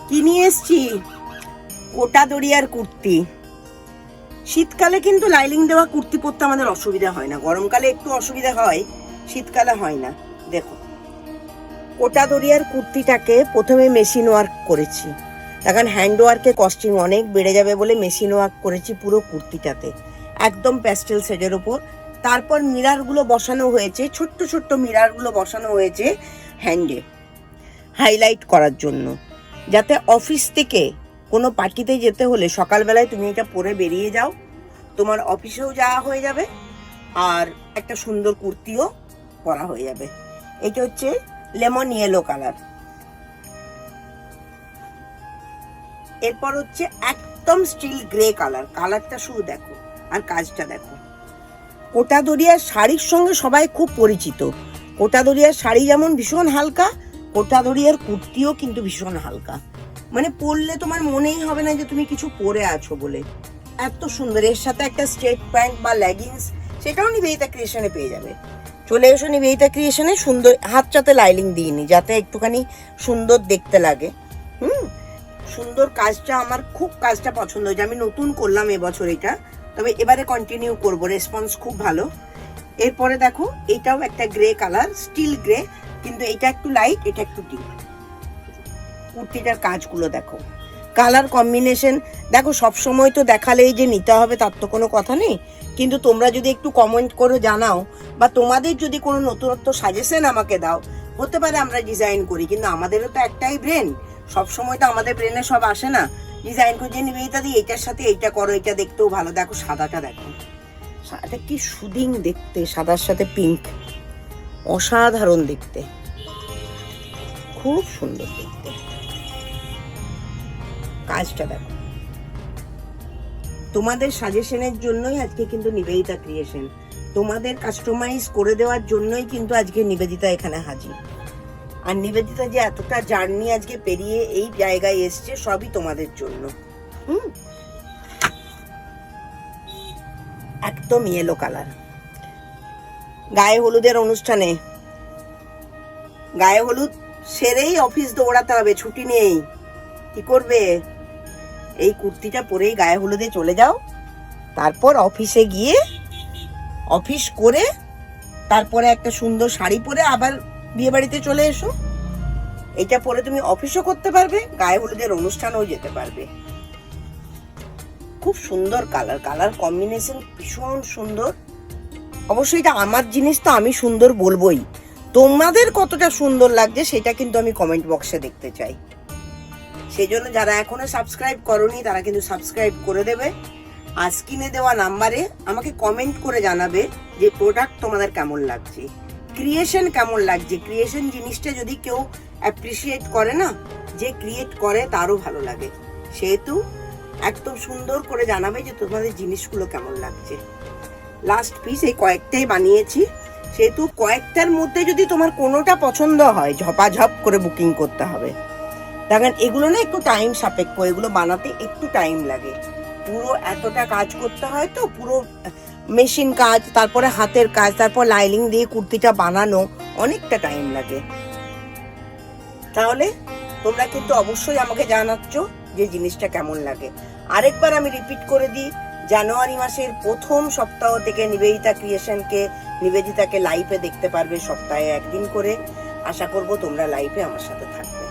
কি নিয়ে এসছি? কোটা দড়িয়ার কুর্তি। শীতকালে কিন্তু লাইলিং দেওয়া কুর্তি পরতে আমাদের অসুবিধা হয় না, গরমকালে একটু অসুবিধা হয়, শীতকালে হয় না। দেখো, কোটা দড়িয়ার কুর্তিটাকে প্রথমে মেশিন ওয়ার্ক করেছি, এখন হ্যান্ড ওয়ার্কে কস্টিং অনেক বেড়ে যাবে বলে মেশিন ওয়ার্ক করেছি পুরো কুর্তিটাতে, একদম প্যাস্টেল শেডের ওপর। তারপর মিরারগুলো বসানো হয়েছে, ছোট্ট ছোট্ট মিরারগুলো বসানো হয়েছে হ্যান্ডে হাইলাইট করার জন্য, যাতে অফিস থেকে কোনো পার্টিতে যেতে হলে সকালবেলায় তুমি এটা পরে বেরিয়ে যাও, তোমার অফিসেও যাওয়া হয়ে যাবে আর একটা সুন্দর কুর্তিও পরা হয়ে যাবে। এটা হচ্ছে লেমন ইয়েলো কালার। এরপর হচ্ছে একদম স্টিল গ্রে কালার। কালারটা শুধু দেখো আর কাজটা দেখো। কোটা দড়িয়ার শাড়ির সঙ্গে সবাই খুব পরিচিত। কোটা দড়িয়ার শাড়ি যেমন ভীষণ হালকা, কোটা দড়িয়ার কুর্তিও কিন্তু ভীষণ হালকা, মানে পরলে তোমার মনেই হবে না যে তুমি কিছু পরে আছো বলে, এত সুন্দর। এর সাথে একটা স্ট্রেট প্যান্ট বা লেগিংস, সেটাও নিবেদিতা ক্রিয়েশনে পেয়ে যাবে। চলে এসো নিবেদিতা ক্রিয়েশনে। সুন্দর হাতটাতে লাইলিং দিইনি যাতে একটুখানি সুন্দর দেখতে লাগে। সুন্দর কাজটা, আমার খুব কাজটা পছন্দ হয়েছে। আমি নতুন করলাম এবছর এটা, তবে এবারে কন্টিনিউ করব, রেসপন্স খুব ভালো। এরপরে দেখো, এটাও একটা গ্রে কালার, স্টিল গ্রে, কিন্তু এটা একটু লাইট, এটা একটু ডিপ। কুর্তিটার কাজগুলো দেখো, কালার কম্বিনেশন দেখো। সবসময় তো দেখালেই যে নিতে হবে তার তো কোনো কথা নেই, কিন্তু তোমরা যদি একটু কমেন্ট করে জানাও বা তোমাদের যদি কোনো নতুনত্ব সাজেশন আমাকে দাও, হতে পারে আমরা ডিজাইন করি, কিন্তু আমাদেরও তো একটাই ব্রেন, সবসময় তো আমাদের ব্রেনে সব আসে না। ডিজাইন করে যে নিবেদিতা দি এইটার সাথে এইটা করো, এটা দেখতেও ভালো। দেখো সাদাটা, দেখো সাদাটা কি সুদিং দেখতে, সাদার সাথে পিঙ্ক, অসাধারণ দেখতে, খুব সুন্দর দেখতে। কাজটা দেখো। তোমাদের সাজেশনের জন্যই আজকে কিন্তু নিবেদিতা ক্রিয়েশন, তোমাদের কাস্টমাইজ করে দেওয়ার জন্যই কিন্তু আজকে নিবেদিতা এখানে হাজির। আর নিবেদিতা যে এতটা জার্নি আজকে পেরিয়ে এই জায়গায় এসছে, সবই তোমাদের জন্য। একদম ইয়েলো কালার। গায়ে হলুদের অনুষ্ঠানে, গায়ে হলুদ সেরেই অফিস দৌড়াতে হবে, ছুটি নেই, কি করবে? এই কুর্তিটা পরেই গায়ে হলুদে চলে যাও, তারপর অফিসে গিয়ে অফিস করে তারপরে একটা সুন্দর শাড়ি পরে আবার বিয়ে বাড়িতে চলে এসো। এটা পরে তুমি অফিসও করতে পারবে, গায়ে হলুদের অনুষ্ঠানেও যেতে পারবে। খুব সুন্দর কালার, কালার কম্বিনেশন ভীষণ সুন্দর। অবশ্যই এটা আমার জিনিস, তো আমি সুন্দর বলবোই, তোমাদের কতটা সুন্দর লাগছে সেটা কিন্তু আমি কমেন্ট বক্সে দেখতে চাই। সেই জন্য যারা এখনো সাবস্ক্রাইব করোনি তারা কিন্তু সাবস্ক্রাইব করে দেবে, আর স্ক্রিনে দেওয়া নাম্বারে আমাকে কমেন্ট করে জানাবে যে প্রোডাক্ট তোমাদের কেমন লাগছে, ক্রিয়েশন কেমন লাগছে। ক্রিয়েশন জিনিসটা যদি কেউ অ্যাপ্রিসিয়েট করে না, যে ক্রিয়েট করে তারও ভালো লাগে, সেহেতু একদম সুন্দর করে জানাবে যে তোমাদের জিনিসগুলো কেমন লাগছে। লাস্ট পিস এই কয়েকটাই বানিয়েছি, সেহেতু কয়েকটার মধ্যে যদি তোমার কোনোটা পছন্দ হয় ঝপাঝপ করে বুকিং করতে হবে। দেখেন এগুলো না একটু টাইম সাপেক্ষ, এগুলো বানাতে একটু টাইম লাগে, পুরো এতটা কাজ করতে হয় তো, পুরো মেশিন কাজ, তারপরে হাতের কাজ, তারপর লাইলিং দিয়ে কুর্তিটা বানানো, অনেকটা টাইম লাগে। তাহলে তোমরা কিন্তু অবশ্যই আমাকে জানাচ্ছ যে জিনিসটা কেমন লাগে। আরেকবার আমি রিপিট করে দিই, জানুয়ারি মাসের প্রথম সপ্তাহ থেকে নিবেদিতাকে লাইভে দেখতে পারবে, সপ্তাহে একদিন করে। আশা করব তোমরা লাইভে আমার সাথে থাকবে।